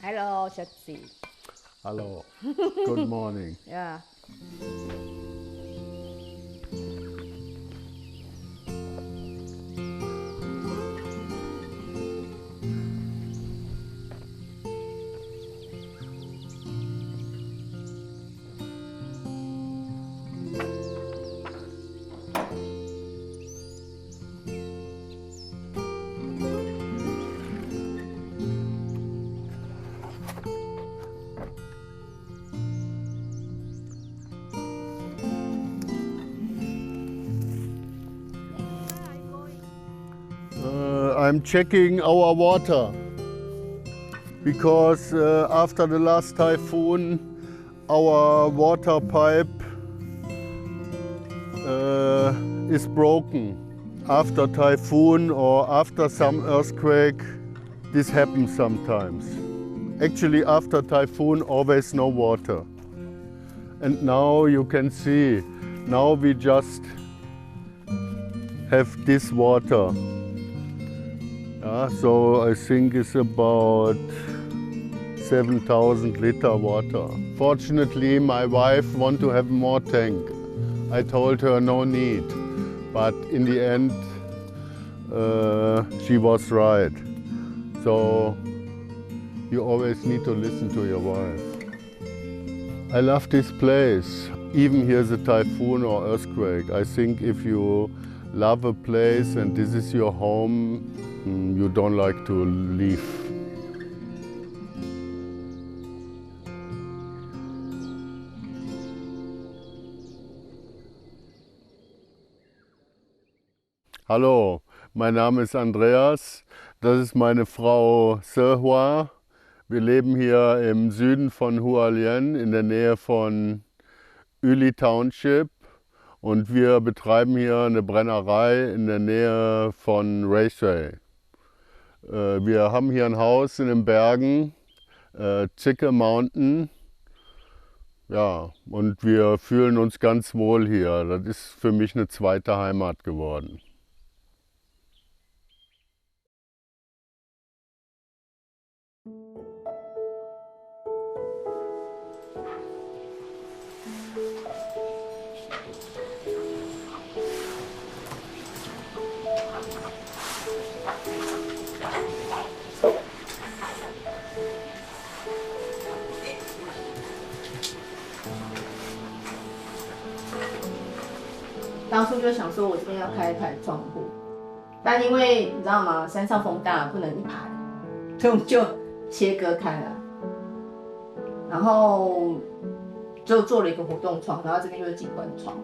Hello, Shakti. Hello. Good morning. Yeah. I'm checking our water because after the last typhoon our water pipe is broken. After typhoon or after some earthquake, this happens sometimes. Actually after typhoon always no water. And now you can see, now we just have this water. So I think it's about 7,000 liter water. Fortunately, my wife wants to have more tank. I told her no need, but in the end, she was right. So you always need to listen to your wife. I love this place. Even here's a typhoon or earthquake. I think if you love a place and this is your home, you don't like to leave. Hallo, mein Name ist Andreas. Das ist meine Frau Sehua. Wir leben hier im Süden von Hualien in der Nähe von Yuli Township. Und wir betreiben hier eine Brennerei in der Nähe von Raceway. Wir haben hier ein Haus in den Bergen, Zicke Mountain. Ja, und wir fühlen uns ganz wohl hier. Das ist für mich eine zweite Heimat geworden.当初就想说，我这边要開一排窗戶，但因為你知道嗎，山上風大，不能一排，所以我們就切割開了，然後就做了一個活動窗，然後這邊就是景觀窗。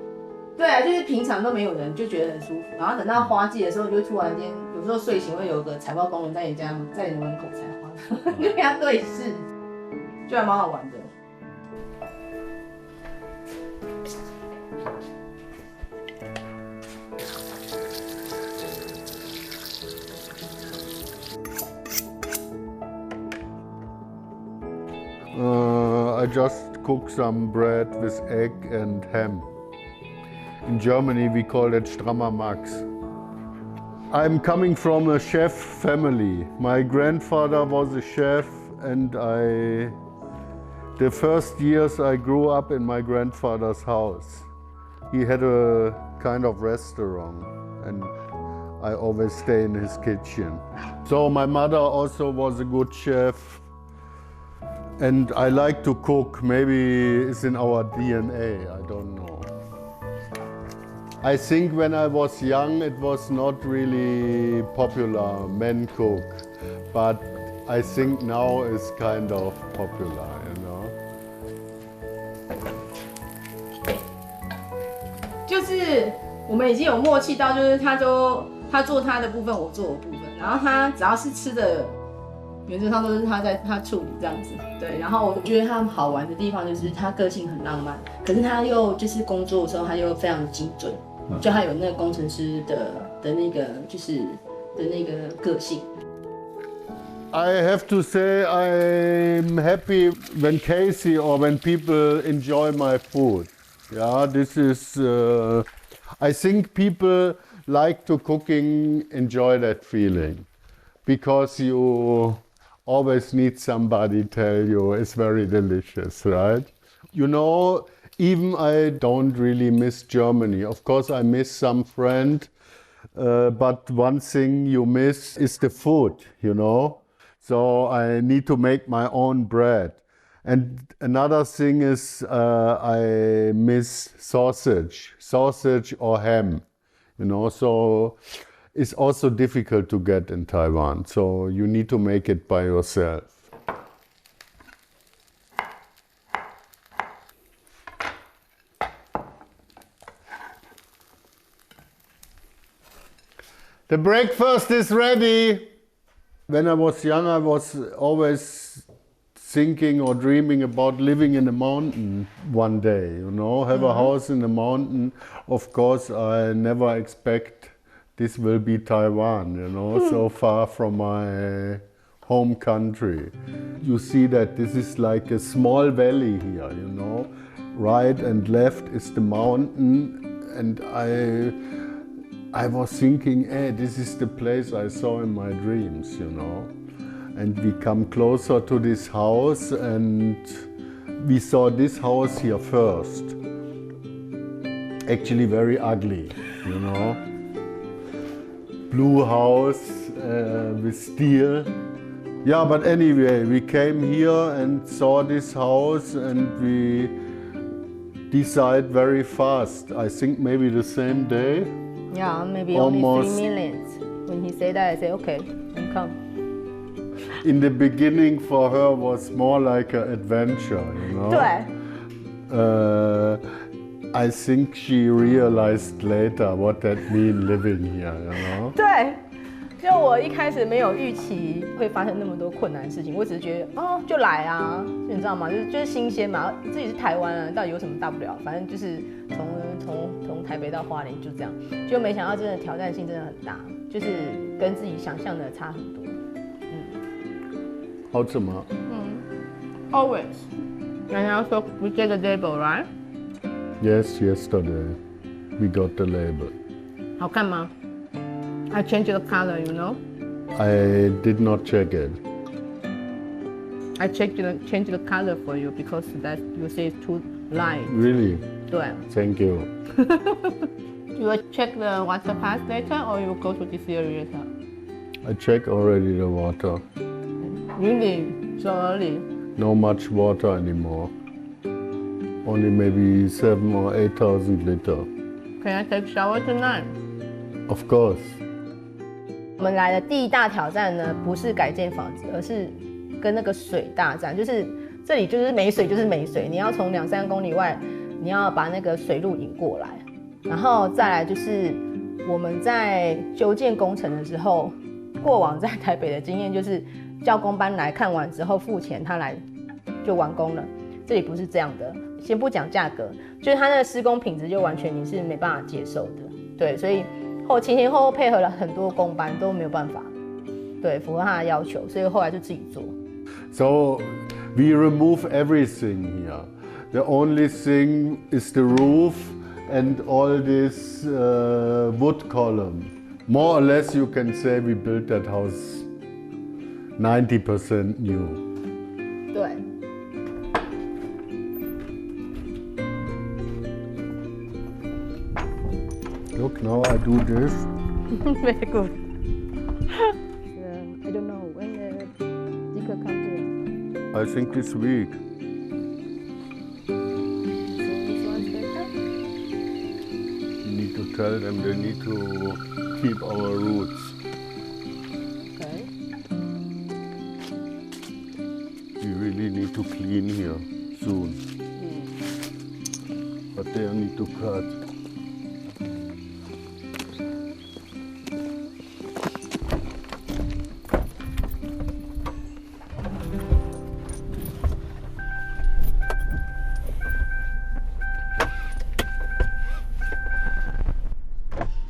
對啊，就是平常都沒有人，就覺得很舒服。然後等到花季的時候，就突然間，有時候睡醒會有個採花工人在你家，在你門口採花，就跟他對視，就還蠻好玩的。I just cook some bread with egg and ham. In Germany we call it Strammer Max. I'm coming from a chef family. My grandfather was a chef and the first years I grew up in my grandfather's house. He had a kind of restaurant and I always stay in his kitchen. So my mother also was a good chef. And I like to cook. Maybe it's in our DNA, I don't know. I think when I was young it was not really popular, men cook. But I think now it's kind of popular, you know. 就是我们已經有默契到，就是他做他的部分，我做我的部分，然後他只要是吃的。原則上都是他處理這樣子，對。然後我覺得他好玩的地方就是他個性很浪漫，可是他又就是工作的時候他又非常精準，就他有那個工程師的那個就是的那個個性。I have to say I'm happy when Casey or when people enjoy my food. Yeah, this is. I think people like to cooking, enjoy that feeling, because you always need somebody tell you it's very delicious, right? You know, even I don't really miss Germany. Of course, I miss some friend, but one thing you miss is the food, you know? So I need to make my own bread. And another thing is I miss sausage or ham, you know? So it's also difficult to get in Taiwan. So you need to make it by yourself. The breakfast is ready. When I was young, I was always thinking or dreaming about living in a mountain one day, you know, have a house in the mountain. Of course, I never expect this will be Taiwan, you know, so far from my home country. You see that this is like a small valley here, you know. Right and left is the mountain, and I was thinking, hey, this is the place I saw in my dreams, you know. And we come closer to this house, and we saw this house here first. Actually very ugly, you know. Blue house with steel. Yeah, but anyway, we came here and saw this house, and we decided very fast. I think maybe the same day. Yeah, maybe only 3 minutes. When he said that, I said, okay, I'm come. In the beginning, for her, was more like an adventure, you know. 对。 I think she realized later what that means living here, you know. 对，就我一开始没有预期会发生那么多困難的事情，我只是覺得哦，就來啊，你知道嗎？就是新鮮嘛，自己是台灣人，到底有什麼大不了？反正就是從台北到花蓮就這樣，就沒想到真的挑戰性真的很大，就是跟自己想象的差很多。好怎麼Always. And also we get the label, right? Yes, yesterday we got the label. 好看嗎？ I changed the color, you know. I did not check it. I changed the color for you because that you say it's too light. Really? 對。 Thank you. You will check the water pass later, or you will go to this area later? I checked already the water. Really? So early? No much water anymore. Only maybe 7,000 or 8,000 liters. Can I take shower tonight? Of course. 我們來的第一大挑戰呢，不是改建房子，而是跟那個水大戰。就是這裡就是沒水，就是沒水。你要從2-3公里外，你要把那個水路引過來。然後再來就是我們在修建工程的時候，過往在台北的經驗就是叫工班來看完之後付錢，他來就完工了。這裡不是這樣的，先不講價格，就是它那個施工品質就完全你是沒辦法接受的。對，所以前後配合了很多工班都沒有辦法，對，符合他的要求，所以後來就自己做。So we remove everything here. The only thing is the roof and all this wood column. More or less you can say we built that house 90% new. 對。Look, now I do this. Very good. I don't know when the Dicker comes here. I think this week. So this one's better? You need to tell them they need to keep our roots. Okay. We really need to clean here soon. But they need to cut.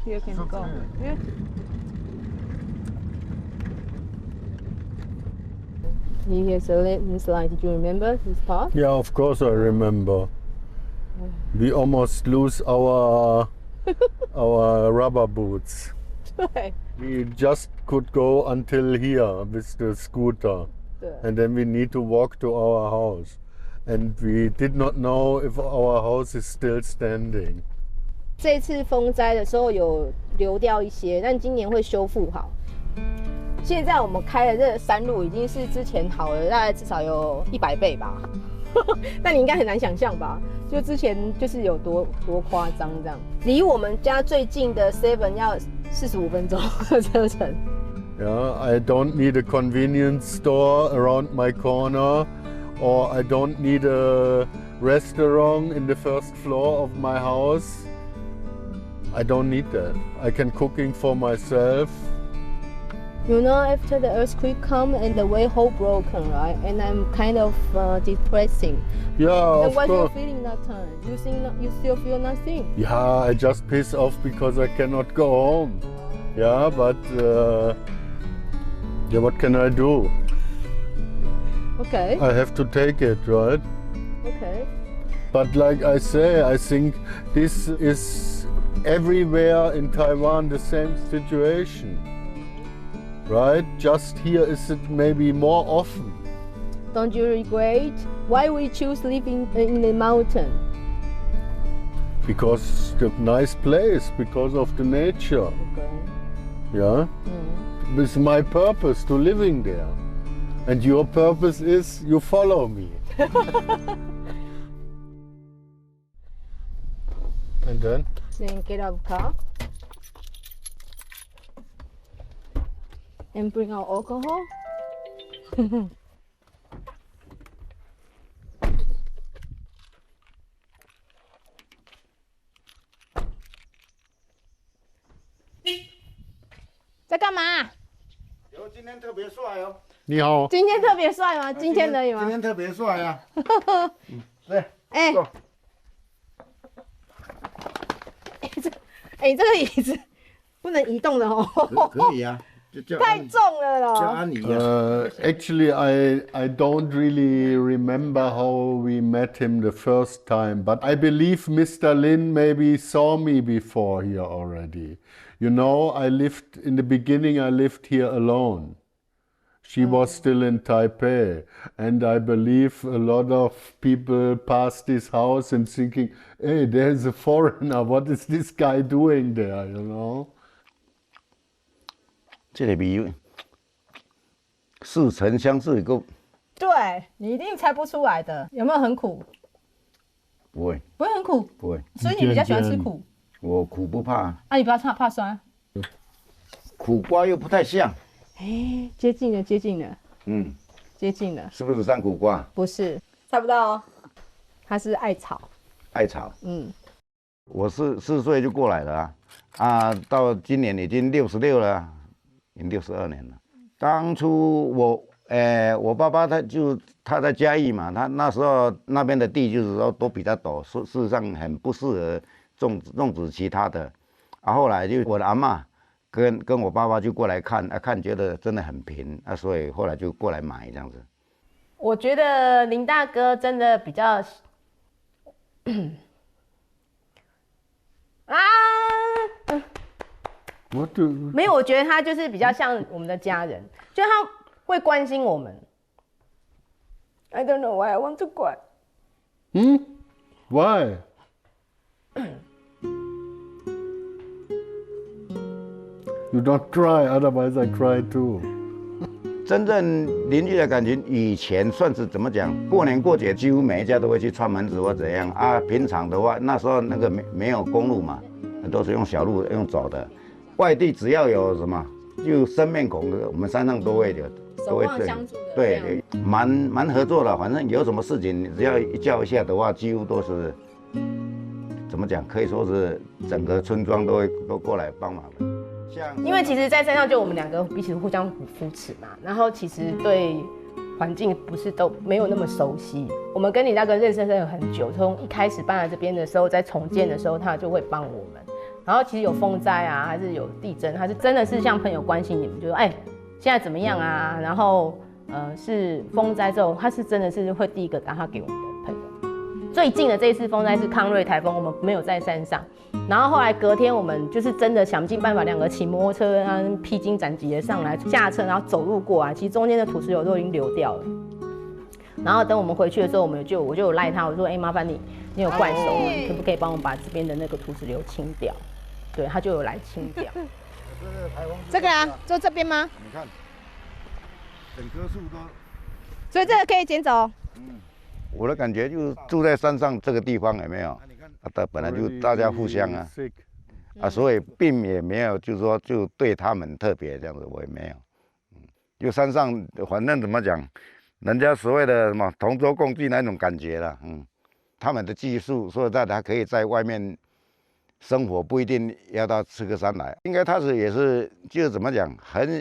Here can go. Yeah. Here's this line. Did you remember this part? Yeah, of course I remember. We almost lose our rubber boots.对。 We just could go until here with the scooter. and then we need to walk to our house. And we did not know if our house is still standing. 這次風災的時候有流掉一些，但今年會修復好。現在我們開的這個山路已經是之前好了，大概至少有100倍吧。但你應該很難想象吧？就之前就是有多誇張這樣。離我們家最近的 Seven 要45分鐘的車程。Yeah, I don't need a convenience store around my corner, or I don't need a restaurant in the first floor of my house. I don't need that. I can cooking for myself. You know, after the earthquake come and the way whole broken, right? And I'm kind of depressing. Yeah, of what course. you feeling that time? You still feel nothing? Yeah, I just piss off because I cannot go home. Yeah, but yeah, what can I do? Okay. I have to take it, right? Okay. But like I say, I think this is everywhere in Taiwan the same situation. Right? Just here is it maybe more often. Don't you regret why we choose living in the mountain? Because the nice place, because of the nature. Okay. Yeah? It's my purpose to living there. And your purpose is you follow me. And then? Then get out of the car. And bring out alcohol. 在幹嘛？有今天特別帥哦！你好。今天特別帥嗎？今天而已嗎？今天特別帥啊！對，哎，哎，這個椅子不能移動的哦。可以啊，太重了啦。叫安妮啊。Actually, I don't really remember how we met him the first time, but I believe Mr. Lin maybe saw me before here already. You know, in the beginning I lived here alone. She was still in Taipei, and I believe a lot of people passed this house and thinking, hey, there's a foreigner, what is this guy doing there, you know? 這個味似曾相識一個。對，你一定猜不出來的，有沒有很苦？不會，不會很苦，不會。所以你比較喜歡吃苦。我苦不怕。啊，你不要怕酸。苦瓜又不太像。哎，接近了，接近了。嗯，接近了。是不是山苦瓜？不是，猜不到哦。它是艾草。艾草。嗯。我4歲就過來了啊，到今年已經66了，已經62年了。當初我爸爸他在嘉義嘛，他那時候那邊的地就是說都比較陡，事實上很不適合種植其他的。啊，後來就我的阿嬤跟我爸爸就過來看，看覺得真的很平，所以後來就過來買這樣子。我覺得林大哥真的比較沒有，我覺得他就是比較像我們的家人，就他會關心我們。I don't know why I want to cry. Why? You don't cry, otherwise I cry too. 真正鄰居的感情，以前算是怎麼講？過年過節幾乎每一家都會去串門子或怎樣啊。平常的話，那時候那個沒有公路嘛，都是用小路用走的。外地只要有什麼就生面孔的，我們山上都會有，守望相助的。對，蠻合作的。反正有什麼事情，只要一叫一下的話，幾乎都是怎麼講？可以說是整個村莊都過來幫忙的。因為其實，在山上就我們兩個彼此互相扶持嘛，然後其實對環境不是都沒有那麼熟悉。我們跟李大哥認識有很久，從一開始搬來這邊的時候，在重建的時候，他就會幫我們。然後其實有風災啊，還是有地震，他是真的是像朋友關心你們，就說哎，現在怎麼樣啊？然後是風災之後，他是真的是會第一個打電話給我們的朋友。最近的這一次風災是康瑞颱風，我們沒有在山上。然後後來隔天，我們就是真的想盡辦法，2個騎摩托車啊，披荊斬棘的上來，下車然後走路過來，其實中間的土石流都已經流掉了。然後等我們回去的時候，我就有賴他，我說：“麻煩你有怪手吗？可不可以幫我把這邊的那個土石流清掉？”對，他就有來清掉。這個啊，就這邊嗎？你看，整棵樹都。所以這個可以撿走。我的感覺就是住在山上这個地方有沒有？啊，本來就大家互相啊，所以並也沒有就是說就對他們特別這樣子，我也沒有。就山上反正怎麼講，人家所謂的什麼同舟共濟那種感覺了，他們的技術說實在的，他可以在外面生活，不一定要到赤科山來。應該他也是就是怎麼講，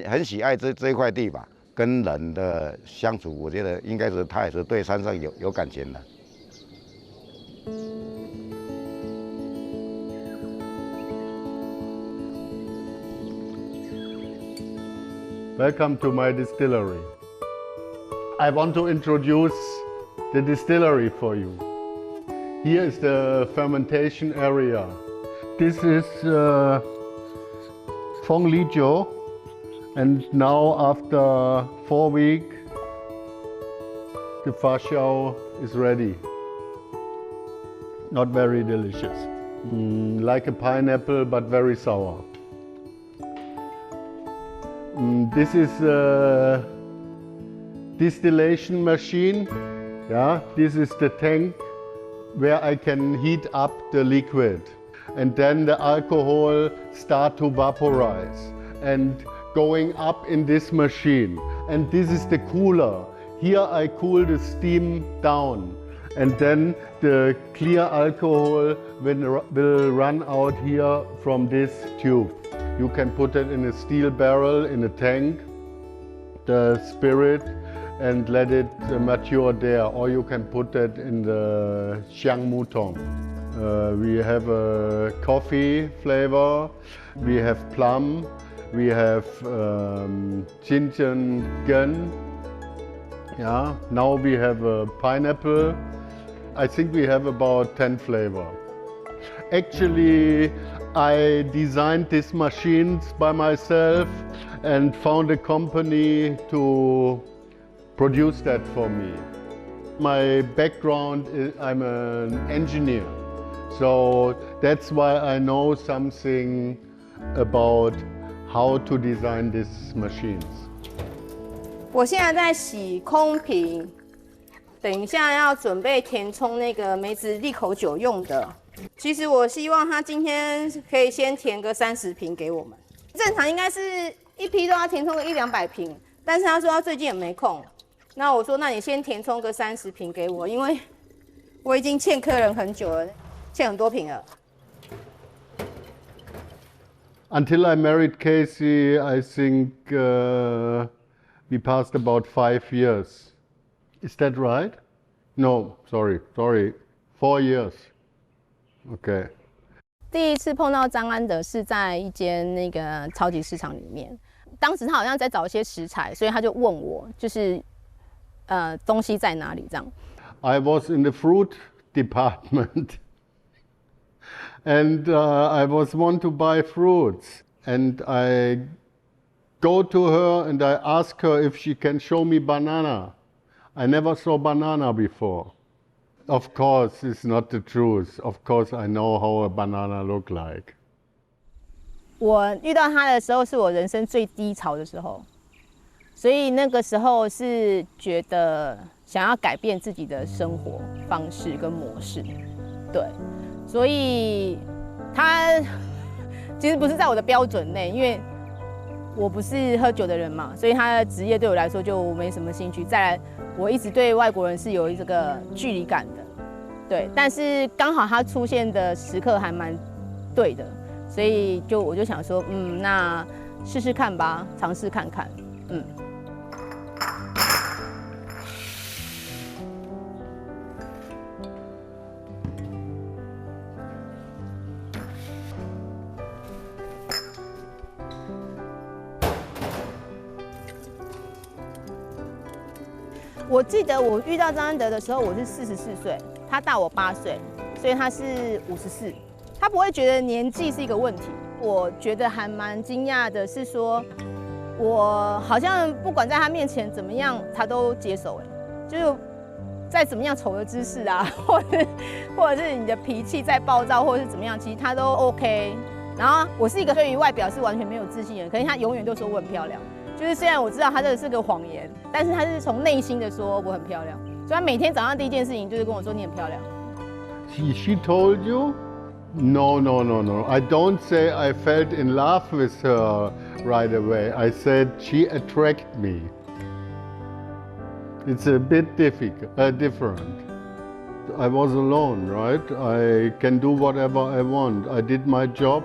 很喜愛這一塊地吧。跟人的相處，我覺得應該是他也是對山上有感情的。Welcome to my distillery. I want to introduce the distillery for you. Here is the fermentation area. This is Phong Li Jiu. And now after 4 weeks, the Faxiao is ready. Not very delicious. Like a pineapple, but very sour. This is a distillation machine. Yeah, this is the tank where I can heat up the liquid. And then the alcohol start to vaporize. And going up in this machine, and this is the cooler. Here I cool the steam down, and then the clear alcohol will run out here from this tube. You can put it in a steel barrel in a tank, the spirit, and let it mature there, or you can put it in the Xiang Mutong. We have a coffee flavor, we have plum, we have Xinjiang Gen. Yeah, now we have a pineapple. I think we have about 10 flavors. Actually, I designed these machines by myself and found a company to produce that for me. My background is I'm an engineer, so that's why I know something about how to design these machines. 我现在在洗空瓶，等一下要準備填充那個梅子利口酒用的。其實我希望他今天可以先填個30瓶給我們。正常應該是一批都要填充個100-200瓶，但是他說他最近也沒空。那我說，那你先填充個30瓶給我，因為我已經欠客人很久了，欠很多瓶了。Until I married Casey, I think we passed about 5 years. Is that right? No, sorry, 4 years. Okay. 第一次碰到張安德是在一間那個超級市場裡面，當時他好像在找一些食材，所以他就問我，就是東西在哪裡這樣。I was in the fruit department. And I was want to buy fruits, and I go to her and I ask her if she can show me banana. I never saw banana before. Of course, it's not the truth. Of course, I know how a banana look like. 我遇到他的時候是我人生最低潮的時候，所以那個時候是覺得想要改變自己的生活方式跟模式，對。所以他其實不是在我的標準內，因為我不是喝酒的人嘛，所以他的職業對我來說就沒什麼興趣。再來，我一直對外國人是有這個距離感的，對。但是剛好他出現的時刻還蠻對的，所以我就想說，那試試看吧，嘗試看看，我記得我遇到張安德的時候，我是44歲，他大我8歲，所以他是54，他不會覺得年紀是一個問題。我覺得還蠻驚訝的是說，我好像不管在他面前怎麼樣，他都接受，就是再怎麼樣醜的姿勢啊，或者是你的脾氣再暴躁，或者是怎麼樣，其實他都 OK。然後我是一個對於外表是完全沒有自信的人，可是他永遠都說我很漂亮。就是雖然我知道他這個是個謊言，但是他是從內心的說我很漂亮。所以他每天早上第一件事情就是跟我說你很漂亮。She told you? No. I don't say I felt in love with her right away. I said she attracted me. It's a bit different. I was alone, right? I can do whatever I want. I did my job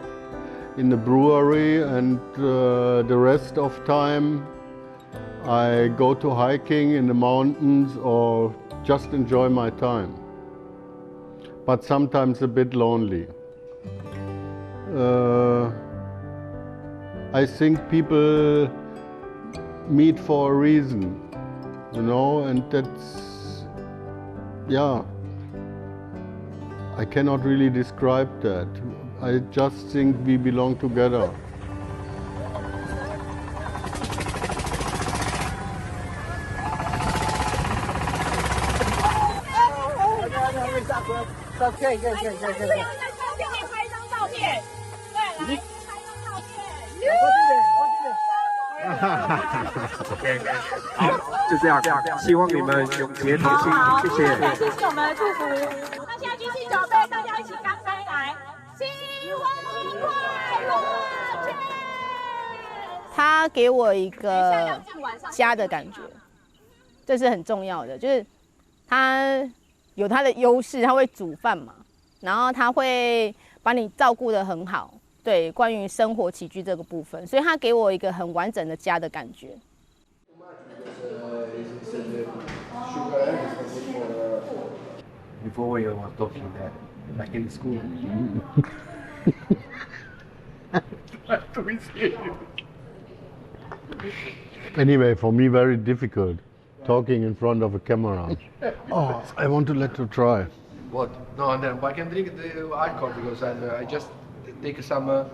in the brewery, and the rest of time I go to hiking in the mountains or just enjoy my time. But sometimes a bit lonely. I think people meet for a reason, you know, and that's, yeah, I cannot really describe that. I just think we belong together. OK。拍张照片，对，来拍张照片。OK， 好，就这样，希望你们永结同心，謝謝。謝謝我們的祝福。那現在舉起酒杯，大家一起乾杯來，新婚快樂！他給我一個家的感覺，這是很重要的，就是他有他的優勢，他會煮飯嘛，然後他會把你照顧得很好，對，關於生活起居這個部分，所以他給我一個很完整的家的感覺。Before we were talking that, like in school. To be serious. Anyway, for me, very difficult talking in front of a camera. Oh, I want to let you try. What? No, and then I can drink the alcohol because I just take some.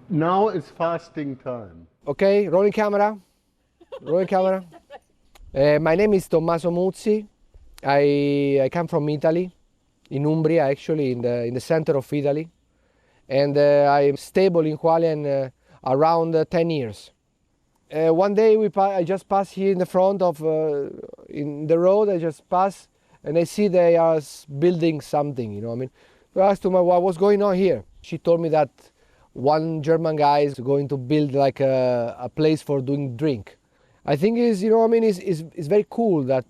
Now it's fasting time. Okay, rolling camera. Rolling camera. My name is Tommaso Muzzi. I come from Italy, in Umbria, actually, in the center of Italy, and I'm stable in Hualien around 10 years. One day I just passed here in the front of in the road. I just passed and I see they are building something. You know, I mean, so I asked her what was going on here. She told me that one German guy is going to build like a place for doing drink. I think is, you know, I mean, it's very cool that.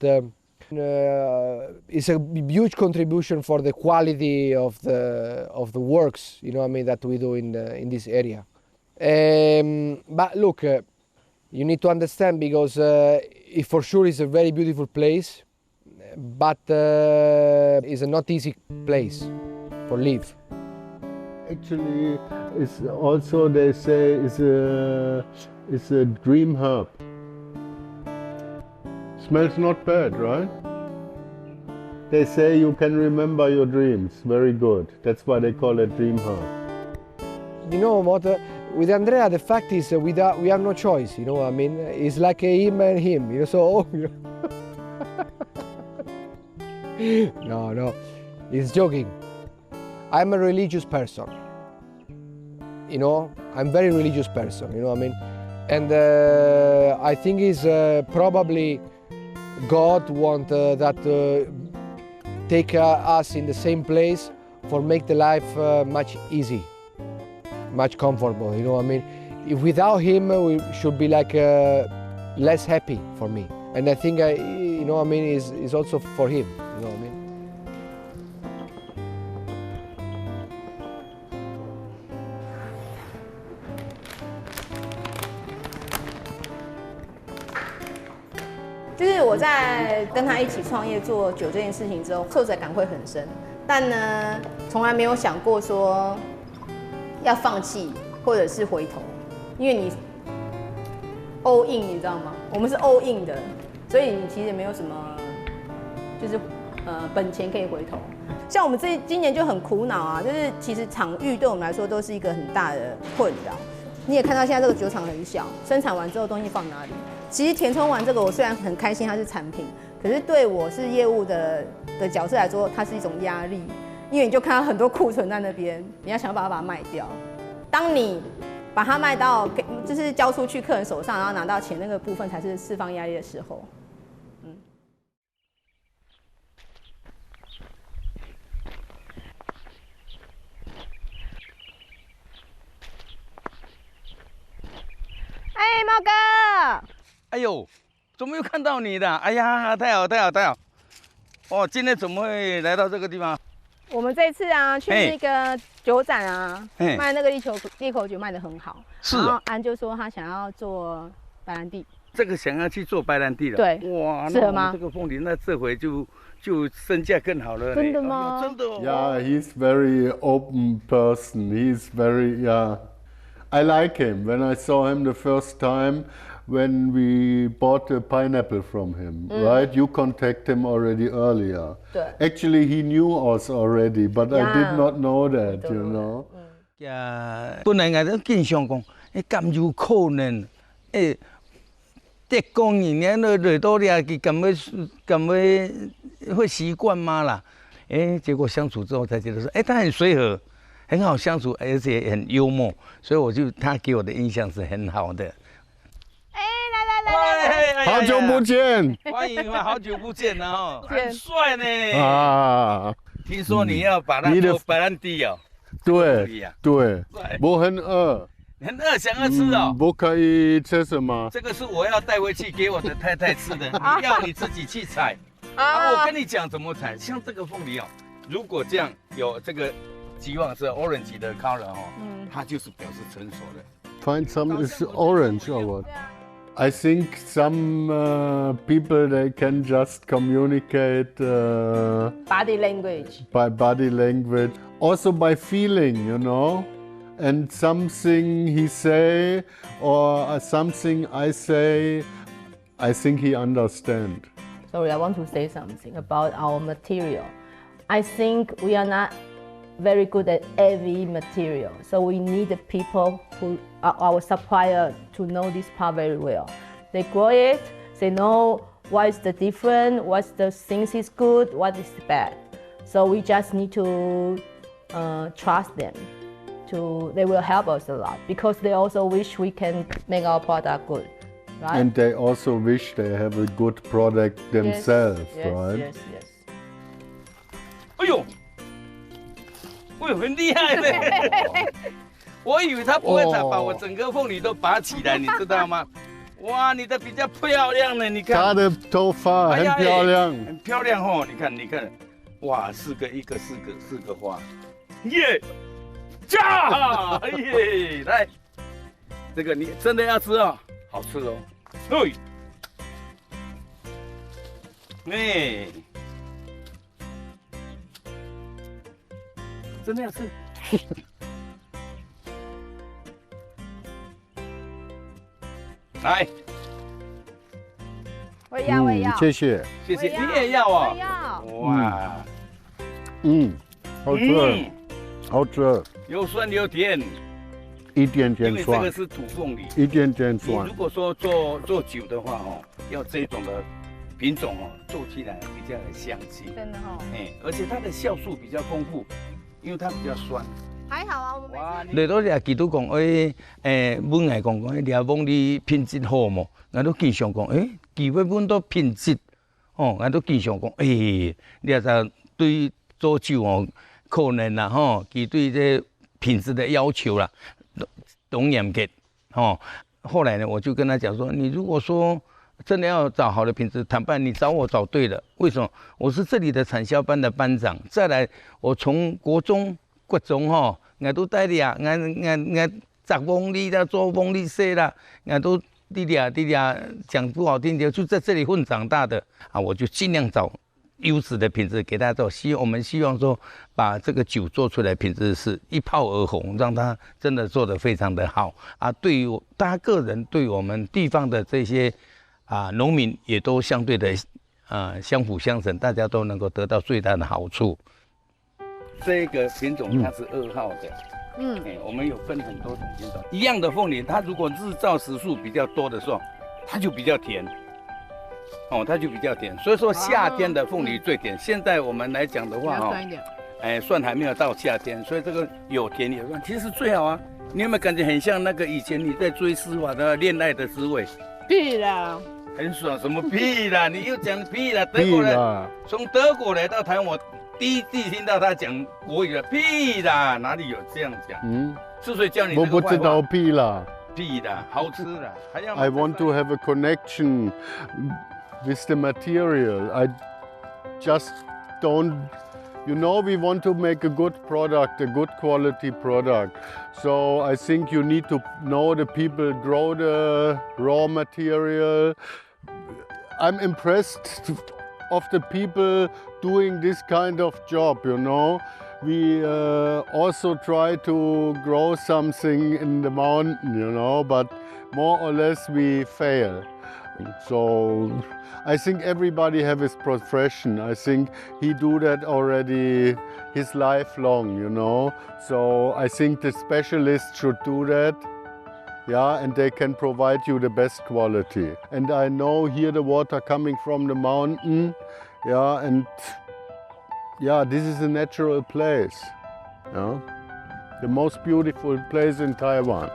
It's a huge contribution for the quality of the works, you know what I mean, that we do in this area. But look, you need to understand because it for sure is a very beautiful place, but it's a not easy place for live. Actually, it's also, they say, it's a dream herb. Smells not bad, right? They say you can remember your dreams. Very good. That's why they call it dream herb. You know what? With Andrea, the fact is we have no choice. You know what I mean? It's like a him and him. You know, so. You know. No, he's joking. I'm a religious person. You know, I'm a very religious person. You know what I mean? And I think it's probably. God want that take us in the same place for make the life much easy, much comfortable. You know what I mean? If without Him, we should be like less happy for me. And I think you know what I mean is also for Him. You know what I mean?就是我在跟他一起創業做酒這件事情之後，挫折感會很深，但呢，從來沒有想過說要放棄或者是回頭，因為你 all in， 你知道嗎？我們是 all in 的，所以你其實也沒有什麼就是本錢可以回頭。像我們今年就很苦惱啊，就是其實場域對我們來說都是一個很大的困擾。你也看到現在這个酒廠很小，生產完之後東西放哪裡？其實填充完這個，我雖然很開心它是產品，可是對我是業務的角色來說，它是一種壓力，因為你就看到很多庫存在那邊，你要想辦法把它賣掉。當你把它賣到就是交出去客人手上，然後拿到錢那個部分才是釋放壓力的時候。哎，猫哥！哎呦，怎麼又看到你的？哎呀，太好太好太好！哦，今天怎麼會來到這個地方？我們這次啊，去那個酒展啊，賣那個利口酒賣得很好。是。然後安就說他想要做白蘭地。這個想要去做白蘭地了。對。哇，適合嗎？這個鳳梨，那這回就身價更好了。真的嗎？真的。Yeah, he's very open person. He's very I like him. When I saw him the first time, when we bought a pineapple from him, right? You contacted him already earlier. Actually, he knew us already, but I did not know that, you know. 本來我都經常講，咁有可能，得講人家來到了，佢咁會習慣嗎啦？結果相處之後才覺得說，他很隨和。很好相處，而且很幽默，所以他給我的印象是很好的。來，好久不見，歡迎啊，好久不見了哦，很帥呢。啊，聽說你要把它做白蘭地哦。對，我很餓，很餓，想要吃哦。我可以吃什麼？這個是我要帶回去給我的太太吃的，你要你自己去採。我跟你講怎麼採，像這個鳳梨哦，如果這樣有這個。希望是 orange 的 color 哦，它就是表示成熟的。Find some is orange or what? I think some people they can just communicate body language. By body language, also by feeling, you know, and something he say or something I say, I think he understand. Sorry, I want to say something about our material. I think we are not very good at every material, so we need the people who are our supplier to know this part very well. They grow it, they know what is the different, what the things is good, what is bad. So we just need to trust them. They will help us a lot because they also wish we can make our product good, right? And they also wish they have a good product themselves, right? Yes. 哎呦！很厲害的，我以為他不會把我整個鳳梨都拔起來，你知道嗎？哇，你的比較漂亮呢，你看。他的頭髮很漂亮，很漂亮哦，你看，哇，四個花，耶，加，耶，來，這個你真的要吃哦，好吃哦，嘿，真的要吃。來，我也要，謝謝，你也要啊？我要。哇，好吃，好吃，又酸又甜，一點點酸，因為這個是土鳳梨，一點點酸。你如果說做酒的話哦，要這種的品種哦，做起來比較有香氣。真的哦。而且它的酵素比較豐富。因為它比較酸，還好啊。我們來到這記都講，本來講倆鳳梨品質好嘛，我都經常講，幾位本都品質，我都經常講，你就對做酒哦，可能啦，佢對這品質的要求啦，都嚴格，後來呢，我就跟他講說，你如果說真的要找好的品質，坦白你找我找對了。為什麼？我是這裡的產銷班的班長。再來，我從國中我都帶你啊，我摘鳳梨啦，做鳳梨絲啦，我都弟弟講不好聽點，就在這裡混長大的啊，我就盡量找優質的品質給大家做。我們希望說，把這個酒做出來品質是一炮而紅，讓它真的做得非常的好啊。對於大家個人，對於我們地方的這些農民也都相對的相輔相成，大家都能夠得到最大的好處。這個品種它是2號的，我們有分很多種品種。一樣的鳳梨，它如果日照時數比較多的時候，它就比較甜。它就比較甜。所以說夏天的鳳梨最甜。现在我們來講的話，算還沒有到夏天，所以這個有甜有酸，其實最好啊。你有沒有感覺很像那個以前你在追思華的戀愛的滋味？屁啦！很爽，什麼屁啦？你又講屁啦？德國人從德國來到台灣，我第一次聽到他講國語了，屁啦，哪裡有這樣講？之所以叫你這個壞話，我不知道屁啦。屁啦，好吃啦。I want to have a connection with the material. I just don't. You know, we want to make a good product, a good quality product. So I think you need to know the people grow the raw material. I'm impressed of the people doing this kind of job, you know. We also try to grow something in the mountain, you know, but more or less we fail. So I think everybody have his profession. I think he do that already his life long, you know. So I think the specialists should do that. Yeah, and they can provide you the best quality. And I know here the water coming from the mountain. Yeah, and yeah, this is a natural place. Yeah, the most beautiful place in Taiwan.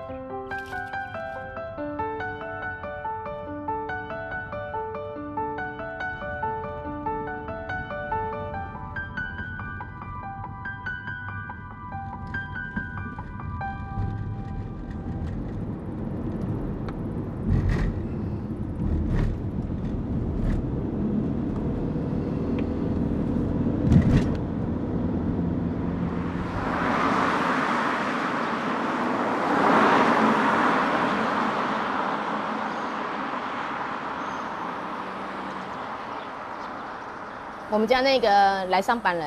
我们家那个來上班了，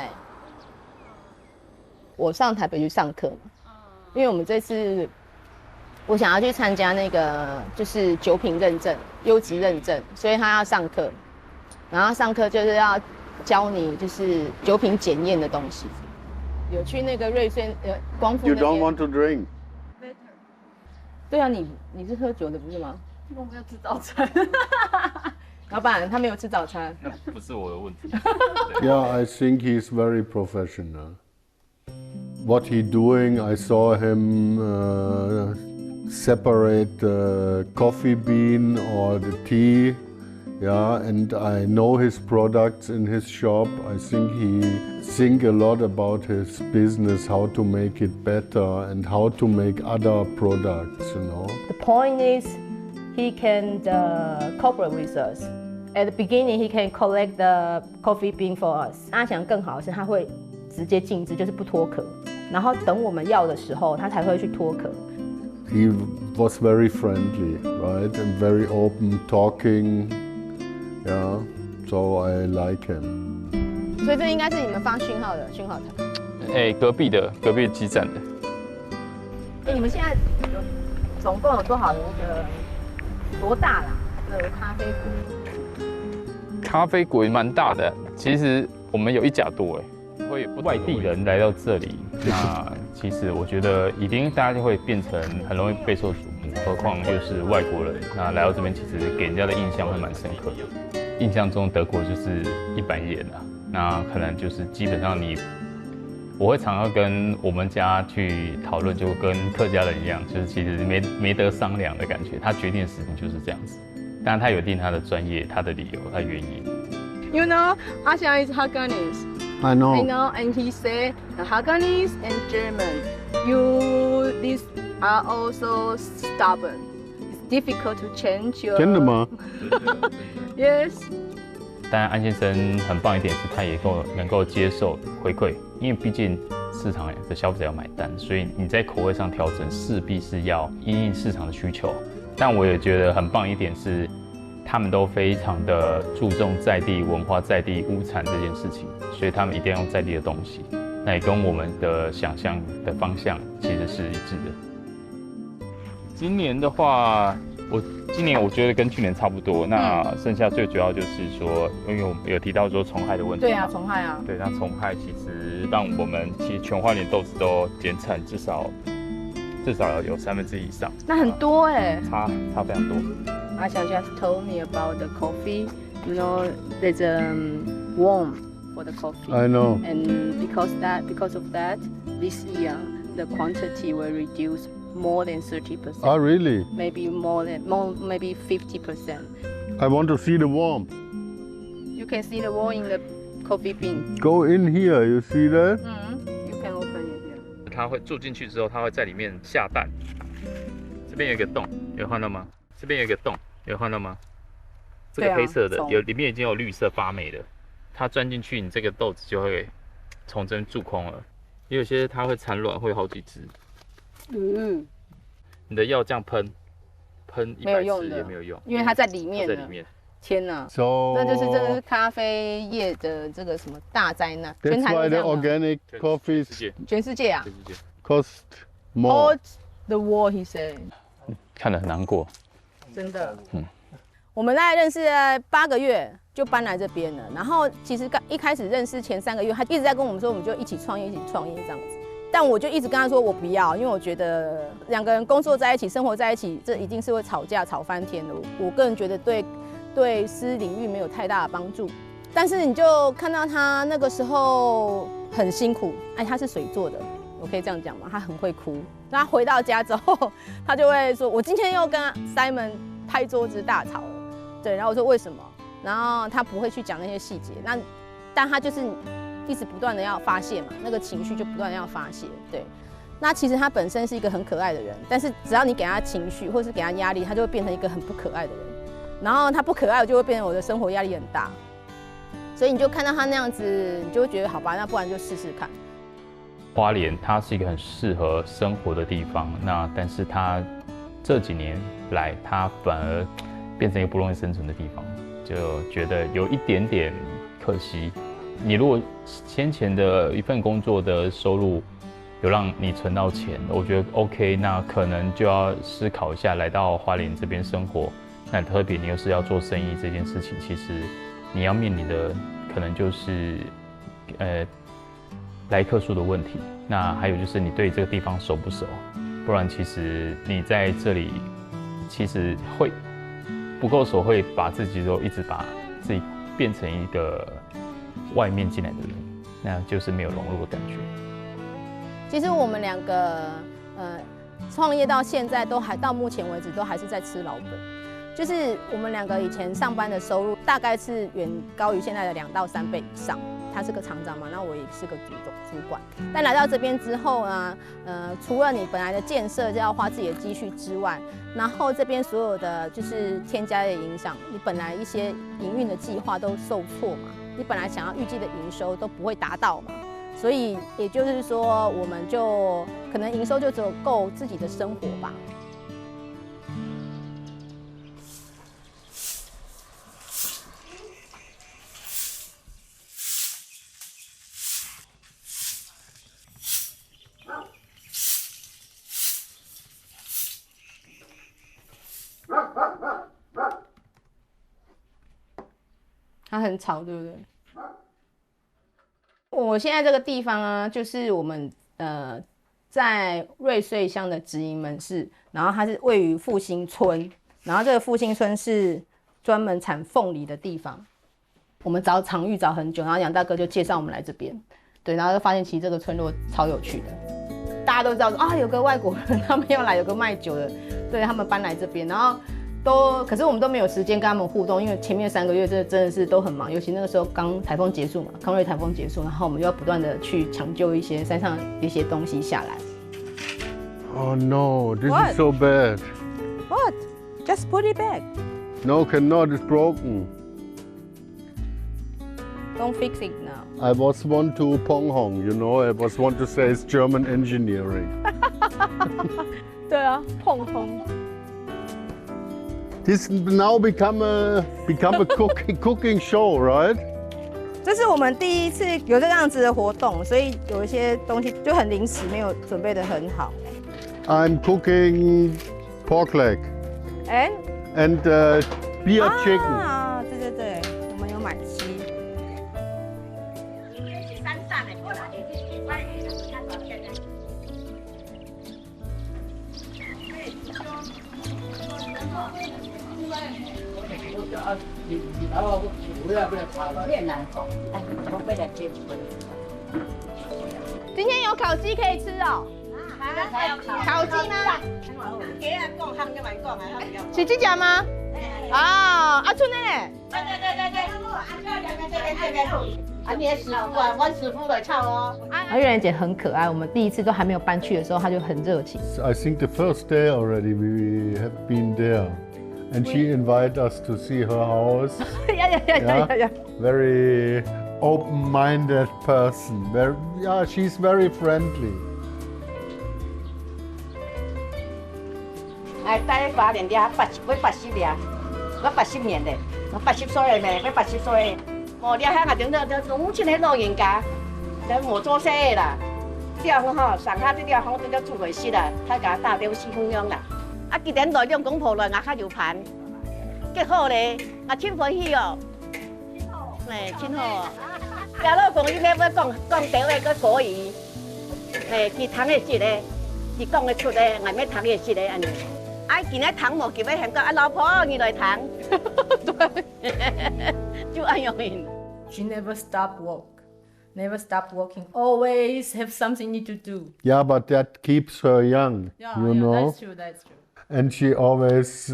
我上台北去上課嘛，因為我們這次我想要去參加那個就是酒品認證、優級認證，所以他要上課，然後上課就是要教你就是酒品檢驗的東西。有去那個瑞穗光復那邊。You don't want to drink? 對啊，你是喝酒的不是嗎？我沒有吃早餐。老闆，他沒有吃早餐。那不是我的問題。Yeah, I think he's very professional. What he doing, I saw him separate the coffee bean or the tea. Yeah, and I know his products in his shop. I think he think a lot about his business, how to make it better and how to make other products, you know. The point is, he can cooperate with us. At the beginning, he can collect the coffee bean for us. 阿翔更好的是，他會直接進製，就是不脫殼。然後等我們要的時候，他才會去脫殼。He was very friendly, right, and very open, talking. Yeah, so I like him. 所以這應該是你們發訊號的訊號台。隔壁基站的。你們現在總共有多少多大啦？咖啡館。咖啡館蠻大的，其實我們有1甲多會有外地人來到這裡，那其實我覺得一定大家就會變成很容易備受矚目，何況又是外國人，那來到這邊其實給人家的印象會蠻深刻的。印象中德國就是一板一眼啦，那可能就是基本上我會常常跟我們家去討論，就跟客家人一樣，就是其實沒得商量的感覺，他決定的事情就是這樣子。當然，他有一定他的專業、他的理由、他的原因。You know, Asha is Haganese. I know. I know, and he said the Haganese and German, these are also stubborn. It's difficult to change your. 真的嗎？Yes. 當然，安先生很棒一點是，他也能夠接受回饋，因為畢竟市場的消費者要買單，所以你在口味上調整，勢必是要因應市場的需求。但我也覺得很棒一點是，他們都非常的注重在地文化、在地物產這件事情，所以他們一定要用在地的東西。那也跟我們的想象的方向其實是一致的。今年的話，我今年我覺得跟去年差不多，那剩下最主要就是說，因為我們有提到說蟲害的問題。对啊，虫害啊。对，那虫害其實讓我們其實全花蓮豆子都減產至少有1/3以上。那很多哎、差非常多。Asha just told me about the coffee. You know, there's a worm for the coffee. I know. And because of that, this year the quantity will reduce more than 30%. Oh, really? Maybe maybe 50%. I want to see the worm. You can see the worm in the coffee bean. Go in here, you see that? You can open it here. 它會住進去之後，它會在裡面下蛋。這邊有一個洞，有看到嗎？這邊有一個洞，有看到嗎？這個黑色的裡面已經有綠色發霉的，它鑽進去，你這個豆子就會從這邊蛀空了。也有些它會產卵，會有好幾隻。你的藥這樣噴100次也沒有用，因為它在裡面。在裡面。天哪！ So 那就是真的是咖啡業的這個什麼大災難。 that's why the organic coffees 全世界啊 cost more. The war, he said. 看得很難過。真的。我們大概認識了8個月就搬來這邊了，然後其實一開始認識前3個月，他一直在跟我們說，我們就一起創業這樣子。但我就一直跟他說我不要，因為我覺得2個人工作在一起、生活在一起，這一定是會吵架、吵翻天的。我個人覺得對私領域沒有太大的幫助。但是你就看到他那個時候很辛苦，他是水做的，我可以這樣講嗎？他很會哭。那他回到家之後，他就會說：“我今天又跟 Simon 拍桌子大吵了。”對，然後我說為什麼？然後他不會去講那些細節，但他就是一直不斷的要發洩嘛，那個情緒就不斷的要發洩。对，那其實他本身是一個很可愛的人，但是只要你給他情緒或是給他壓力，他就會變成一個很不可愛的人。然後他不可愛，我就會變成我的生活壓力很大。所以你就看到他那樣子，你就會覺得好吧，那不然就試試看。花蓮它是一個很適合生活的地方，但是它這幾年來，它反而變成一個不容易生存的地方，就覺得有一點點可惜。你如果先前的一份工作的收入有讓你存到錢，我覺得 OK， 那可能就要思考一下來到花蓮這邊生活。那特別你又是要做生意這件事情，其實你要面臨的可能就是來客數的問題。那還有就是你對這個地方熟不熟？不然其實你在這裡其實會不夠熟，會把自己都一直把自己變成一個外面進來的人，那就是沒有融入的感覺。其實我們2個創業到現在到目前為止都還是在吃老本，就是我們2個以前上班的收入大概是遠高於現在的2到3倍以上。他是個廠長嘛，那我也是個主管。但來到這邊之後呢，除了你本來的建設就要花自己的積蓄之外，然後這邊所有的就是添加的影響，你本來一些營運的計劃都受挫嘛，你本來想要預計的營收都不會達到嘛，所以也就是說，我們就可能營收就只有夠自己的生活吧。它很吵，對不對？我現在這個地方啊，就是我們在瑞穗鄉的直營門市，然後它是位於復興村，然後這個復興村是專門產鳳梨的地方。我們找場域找很久，然後楊大哥就介紹我們來這邊，對，然後就發現其實這個村落超有趣的，大家都知道說啊，有個外國人他們要來，有個賣酒的，對，他們搬來這邊，然後。可是我們都沒有時間跟他們互動，因為前面3個月真的是都很忙，尤其那個時候剛台風結束嘛，康瑞台風結束，然後我們就要不斷的去搶救一些山上一些東西下來。Oh no, this is so bad. What? Just put it back. No, cannot. It's broken. Don't fix it now. I was want to Ponghong, you know. I was want to say it's German engineering. 对啊，碰碰。This now become a cooking show, right? 這是我們第一次有這樣子的活動，所以有一些東西就很臨時，沒有準備得很好。I'm cooking pork leg. And beer chicken. 啊，对对对，我们有买鸡。山上的过来，今天有烤鸡可以吃哦。烤鸡吗？是这家吗？啊，阿春呢？对。啊，你的师傅啊，我师傅来炒哦。啊，月兰姐很可爱，我们第一次都还沒有搬去的時候，她就很熱情。I think the first day already we have been there, and she invited us to see her house. Yeah. Very open-minded person. She's very friendly. 哎，帶8年了，80了，我80年的，我80歲了未？我80歲，我了遐個種母親的老人家，就無做生的啦。了吼，上下啲了好都做袂熟啦，他甲打掉4分鐘啦。啊，今年來兩公婆來，我較有盤，結好咧，我真歡喜哦。哎，真好。家老公伊要講台話個國語，哎，佢談會識咧，佢講會出咧，我要談會識咧安尼。哎，今日糖冇叫要喊個啊，老婆你來糖，對，就安樣樣。She never stop working. Always have something need to do. Yeah, but that keeps her young, you know. That's true. And she always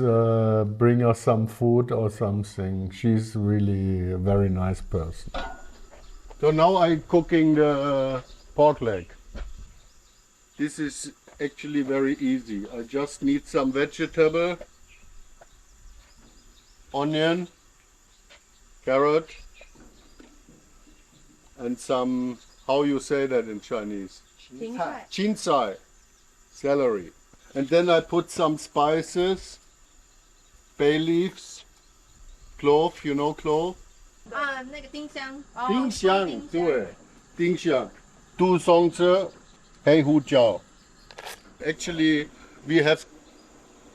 bring us some food or something. She's really a very nice person. So now I'm cooking the pork leg. This is actually very easy. I just need some vegetable, onion, carrot, and some, how you say that in Chinese? Chincai, celery. And then I put some spices, bay leaves, clove, you know clove? 啊，那個丁香。丁香，對，丁香，杜松子，黑胡椒。Actually, we have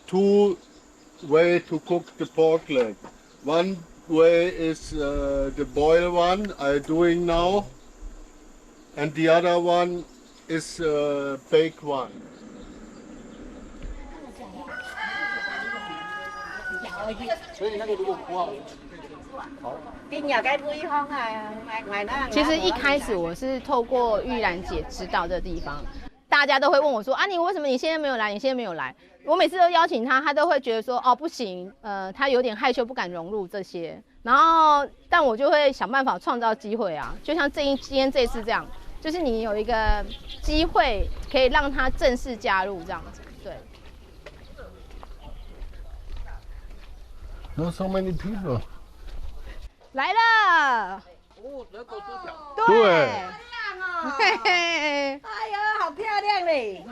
2 ways to cook the pork leg. One way is the boil one I'm doing now, and the other one is bake one. 其實一開始我是透過玉蘭姐知道這個地方，大家都會問我說啊，你為什麼你現在沒有來？你現在沒有來？我每次都邀請他，他都會覺得說哦不行，他有點害羞，不敢融入這些。然後，但我就會想辦法創造機會啊，就像今天這次這樣，就是你有一個機會可以讓他正式加入這樣子，對。No, so many people. 來了。哦，德國豬腳。對。嘿嘿，哎呀，好漂亮嘞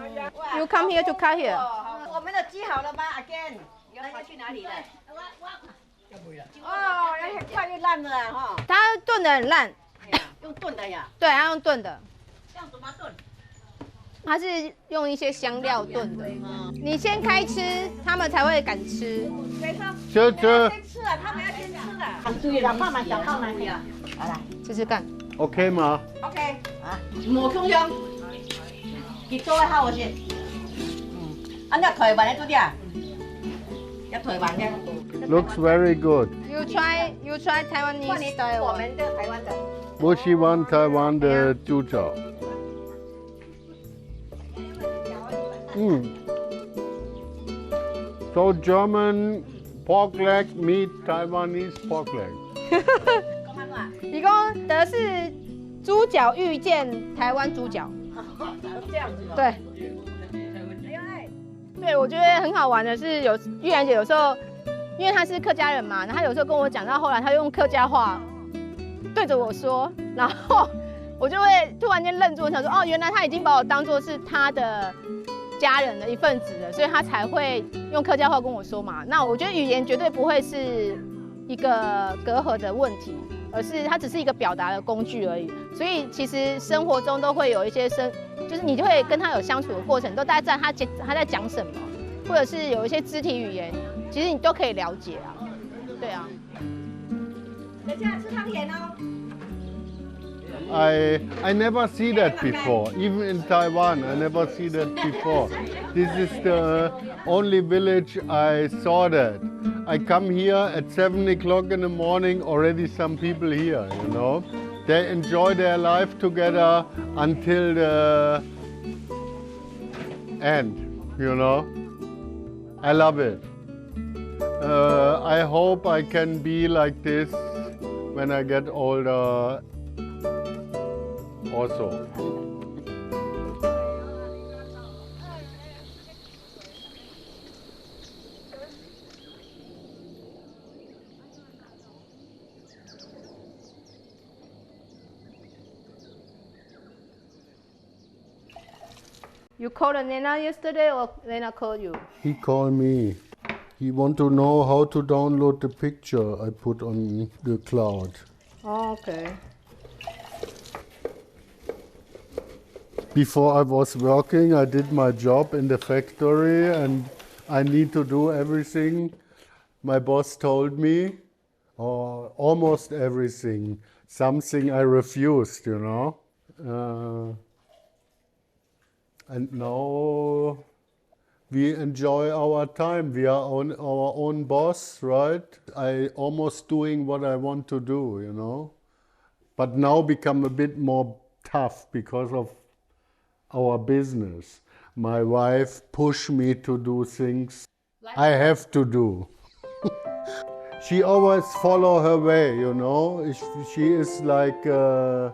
！You come here to cut here。我們的雞好了嗎 ？Again， 要去哪裡了？哦，越快越爛了哈。它燉得很爛。用燉的呀？對，它用燉的。用什麼燉？它是用一些香料燉的。你先開吃，他們才會敢吃。這。先吃啊，他們要先吃的。很注意了，慢慢小放哪裡啊？好來，試試看。OK 嗎 ？OK 啊，冇香香，佢做得好我先。啊，你台灣的做啲啊？有台灣的。Looks very good. You try Taiwanese style. 我們的台灣的。我喜歡台灣的豬腳。So German pork leg meet Taiwanese pork leg. 你講的是豬腳遇見台灣豬腳，這樣子。對。對，我覺得很好玩的是玉蘭姐有時候，因為她是客家人嘛，然後她有時候跟我講到後來，她用客家話對着我說，然後我就會突然間愣住，我想說哦，原來她已經把我當作是她的家人的一份子了，所以她才會用客家話跟我說嘛。那我覺得語言絕對不會是一個隔閡的問題，而是它只是一個表達的工具而已。所以其實生活中都會有一些就是你就會跟他有相處的過程，都大概知道他在講什麼，或者是有一些肢體語言，其實你都可以了解啊。对啊。等一下吃湯圓哦。I never see that before. Even in Taiwan, I never see that before. This is the only village I saw that. I come here at 7 o'clock in the morning, already some people here, you know. They enjoy their life together until the end, you know. I love it. I hope I can be like this when I get older also. You called Nana yesterday or Nana called you? He called me. He want to know how to download the picture I put on the cloud. Oh, okay. Before I was working, I did my job in the factory and I need to do everything my boss told me, or almost everything. Something I refused, you know. And now we enjoy our time. We are our own boss, right? I almost doing what I want to do, you know. But now become a bit more tough because of our business. My wife pushed me to do things I have to do. She always follow her way, you know. She is like, you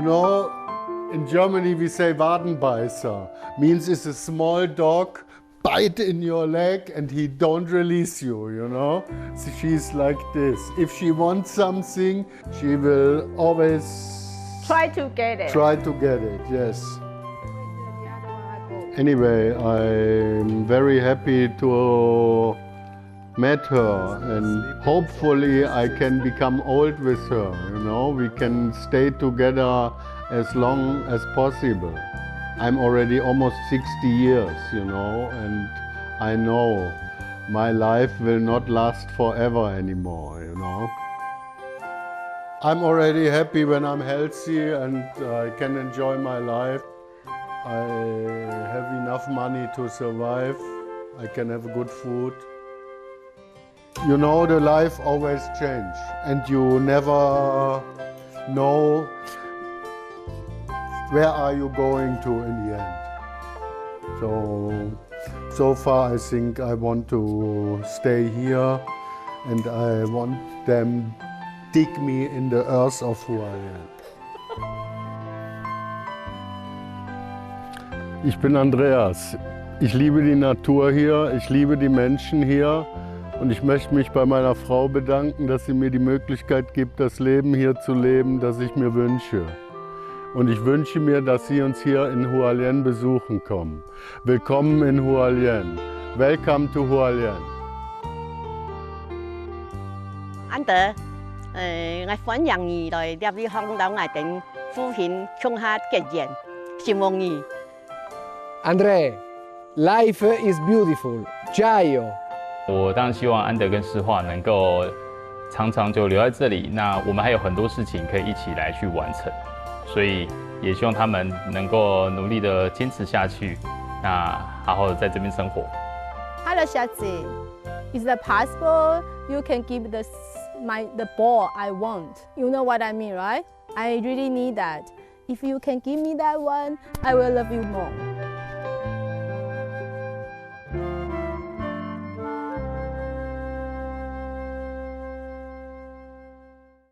know, in Germany we say Wadenbeißer, means it's a small dog, bite in your leg and he don't release you, you know. So she's like this. If she wants something, she will always Try to get it. Try to get it, yes. Anyway, I'm very happy to meet her and hopefully I can become old with her, you know. We can stay together as long as possible. I'm already almost 60 years, you know, and I know my life will not last forever anymore, you know. I'm already happy when I'm healthy and I can enjoy my life. I have enough money to survive. I can have good food. You know, the life always changes and you never know where are you going to in the end. So far I think I want to stay here and I want them dig me in the earth of who I am. Ich bin Andreas. Ich liebe die Natur hier, ich liebe die Menschen hier und ich möchte mich bei meiner Frau bedanken, dass sie mir die Möglichkeit gibt, das Leben hier zu leben, das ich mir wünsche. Und ich wünsche mir, dass Sie uns hier in Hualien besuchen kommen. Willkommen in Hualien. Welcome to Hualien. 安德，我歡迎你來入呢香港我哋呼獻鄉下結緣，希望你。Andre, life is beautiful. 加油！我當然希望安德跟詩樺能夠長長就留在這裡。那我們還有很多事情可以一起來去完成，所以也希望他們能夠努力的堅持下去，那好好的在這邊生活。Hello, Shazzy. Is it possible you can give the ball I want? You know what I mean, right? I really need that. If you can give me that one, I will love you more.